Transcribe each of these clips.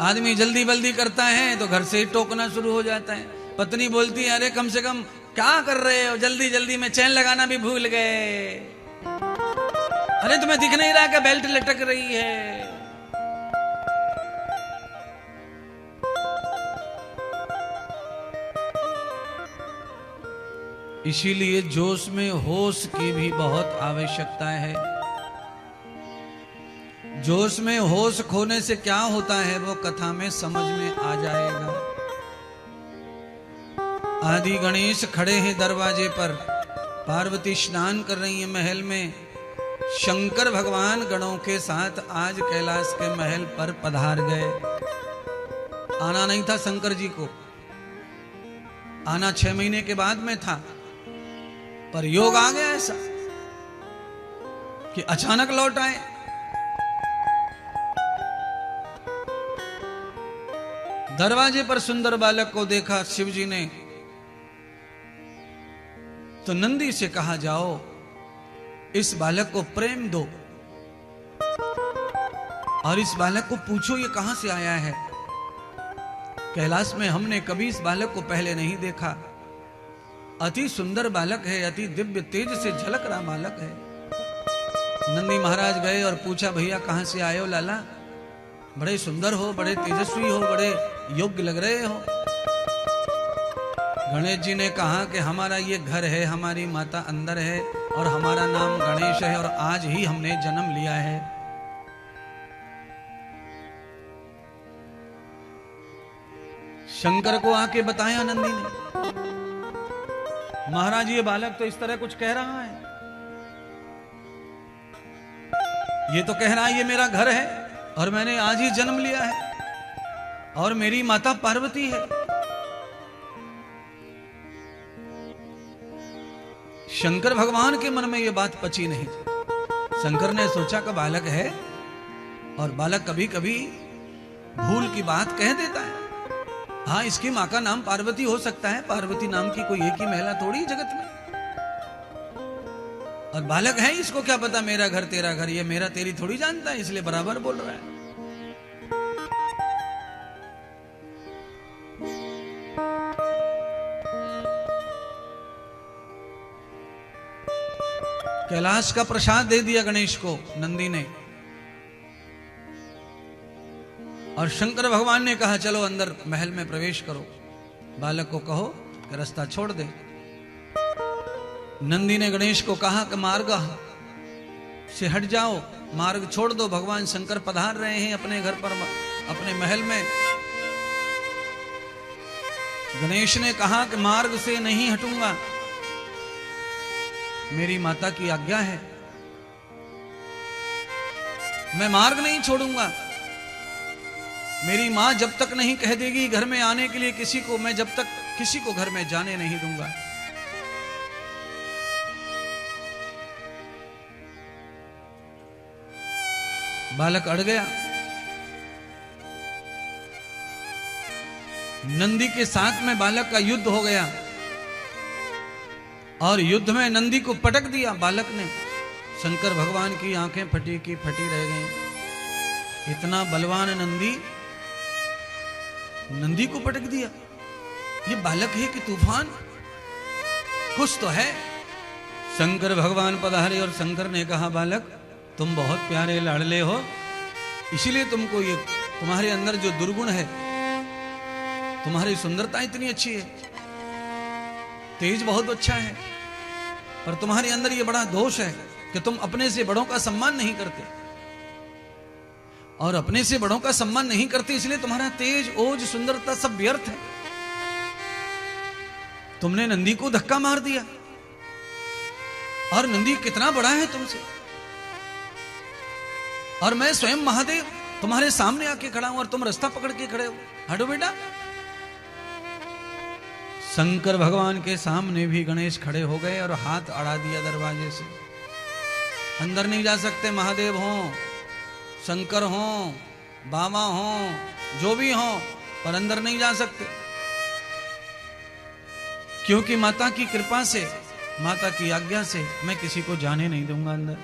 आदमी जल्दी बल्दी करता है तो घर से ही टोकना शुरू हो जाता है। पत्नी बोलती है, अरे कम से कम क्या कर रहे हो, जल्दी जल्दी में चैन लगाना भी भूल गए। अरे तुम्हें दिख नहीं रहा कि बेल्ट लटक रही है। इसीलिए जोश में होश की भी बहुत आवश्यकता है। जोश में होश खोने से क्या होता है वो कथा में समझ में आ जाएगा। आदि गणेश खड़े हैं दरवाजे पर, पार्वती स्नान कर रही है महल में। शंकर भगवान गणों के साथ आज कैलाश के महल पर पधार गए। आना नहीं था शंकर जी को, आना 6 महीने के बाद में था, पर योग आ गया ऐसा कि अचानक लौट आए। दरवाजे पर सुंदर बालक को देखा शिव जी ने तो नंदी से कहा, जाओ इस बालक को प्रेम दो और इस बालक को पूछो ये कहां से आया है। कैलाश में हमने कभी इस बालक को पहले नहीं देखा। अति सुंदर बालक है, अति दिव्य तेज से झलक रहा बालक है। नंदी महाराज गए और पूछा, भैया कहां से आए हो लाला? बड़े सुंदर हो, बड़े तेजस्वी हो, बड़े योग्य लग रहे हो। गणेश जी ने कहा कि हमारा ये घर है, हमारी माता अंदर है और हमारा नाम गणेश है और आज ही हमने जन्म लिया है। शंकर को आके बताया नंदी ने, महाराज ये बालक तो इस तरह कुछ कह रहा है, ये तो कह रहा है ये मेरा घर है और मैंने आज ही जन्म लिया है और मेरी माता पार्वती है। शंकर भगवान के मन में यह बात पची नहीं। शंकर ने सोचा कि बालक है और बालक कभी कभी भूल की बात कह देता है। हाँ, इसकी मां का नाम पार्वती हो सकता है, पार्वती नाम की कोई एक ही महिला थोड़ी जगत में। और बालक है, इसको क्या पता मेरा घर तेरा घर, ये मेरा तेरी थोड़ी जानता है, इसलिए बराबर बोल रहा है। कैलाश का प्रसाद दे दिया गणेश को नंदी ने और शंकर भगवान ने कहा, चलो अंदर महल में प्रवेश करो, बालक को कहो कि रास्ता छोड़ दे। नंदी ने गणेश को कहा कि मार्ग से हट जाओ, मार्ग छोड़ दो, भगवान शंकर पधार रहे हैं अपने घर पर, अपने महल में। गणेश ने कहा कि मार्ग से नहीं हटूंगा, मेरी माता की आज्ञा है, मैं मार्ग नहीं छोड़ूंगा। मेरी मां जब तक नहीं कह देगी घर में आने के लिए किसी को, मैं जब तक किसी को घर में जाने नहीं दूंगा। बालक अड़ गया। नंदी के साथ में बालक का युद्ध हो गया और युद्ध में नंदी को पटक दिया बालक ने। शंकर भगवान की आंखें फटी की फटी रह गईं। इतना बलवान नंदी को पटक दिया। ये बालक है कि तूफान, कुछ तो है। शंकर भगवान पधारे और शंकर ने कहा, बालक तुम बहुत प्यारे लाडले हो, इसीलिए तुमको ये तुम्हारे अंदर जो दुर्गुण है, तुम्हारी सुंदरता इतनी अच्छी है, तेज बहुत अच्छा है, पर तुम्हारे अंदर ये बड़ा दोष है कि तुम अपने से बड़ों का सम्मान नहीं करते, और अपने से बड़ों का सम्मान नहीं करते इसलिए तुम्हारा तेज ओज सुंदरता सब व्यर्थ है। तुमने नंदी को धक्का मार दिया और नंदी कितना बड़ा है तुमसे, और मैं स्वयं महादेव तुम्हारे सामने आके खड़ा हूं और तुम रास्ता पकड़ के खड़े हो। हटो बेटा। शंकर भगवान के सामने भी गणेश खड़े हो गए और हाथ अड़ा दिया दरवाजे से। अंदर नहीं जा सकते, महादेव हो, शंकर हो, बाबा हो, जो भी हो, पर अंदर नहीं जा सकते, क्योंकि माता की कृपा से, माता की आज्ञा से मैं किसी को जाने नहीं दूंगा अंदर।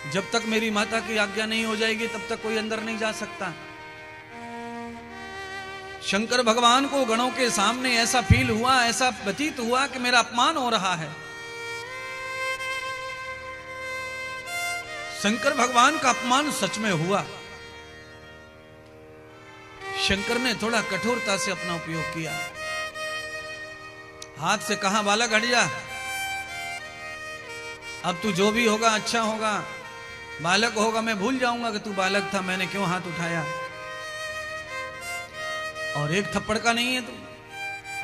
जब तक मेरी माता की आज्ञा नहीं हो जाएगी तब तक कोई अंदर नहीं जा सकता। शंकर भगवान को गणों के सामने ऐसा फील हुआ, ऐसा प्रतीत हुआ कि मेरा अपमान हो रहा है। शंकर भगवान का अपमान सच में हुआ। शंकर ने थोड़ा कठोरता से अपना उपयोग किया। हाथ से कहा, बालक हट जा, अब तू जो भी होगा अच्छा होगा। बालक होगा, मैं भूल जाऊंगा कि तू बालक था, मैंने क्यों हाथ उठाया। और एक थप्पड़ का नहीं है तू,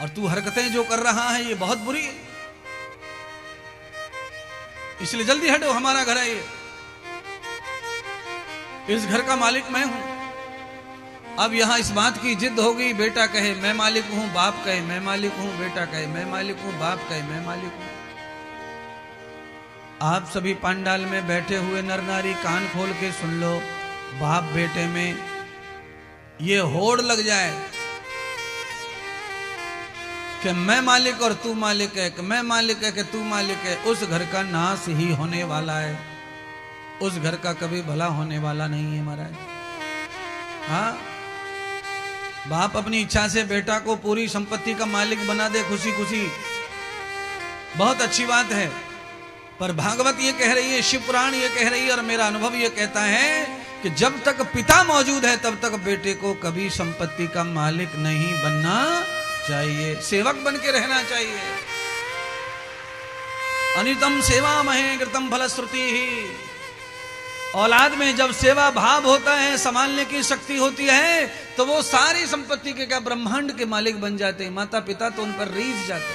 और तू हरकतें जो कर रहा है ये बहुत बुरी है, इसलिए जल्दी हटो, हमारा घर है ये, इस घर का मालिक मैं हूं। अब यहां इस बात की जिद हो गई, बेटा कहे मैं मालिक हूं, बाप कहे मैं मालिक हूं, बेटा कहे मैं मालिक हूं, बाप कहे मैं मालिक हूं। आप सभी पंडाल में बैठे हुए नर नारी कान खोल के सुन लो, बाप बेटे में ये होड़ लग जाए कि मैं मालिक और तू मालिक है, कि मैं मालिक है कि तू मालिक है, उस घर का नाश ही होने वाला है, उस घर का कभी भला होने वाला नहीं है महाराज। हाँ, बाप अपनी इच्छा से बेटा को पूरी संपत्ति का मालिक बना दे खुशी खुशी, बहुत अच्छी बात है, पर भागवत ये कह रही है, शिव पुराण ये कह रही है, और मेरा अनुभव ये कहता है कि जब तक पिता मौजूद है तब तक बेटे को कभी संपत्ति का मालिक नहीं बनना चाहिए, सेवक बन के रहना चाहिए। अनितम सेवा महे कृतम फलश्रुति ही। औलाद में जब सेवा भाव होता है, संभालने की शक्ति होती है, तो वो सारी संपत्ति के क्या ब्रह्मांड के मालिक बन जाते हैं। माता पिता तो उन पर रीझ जाते हैं।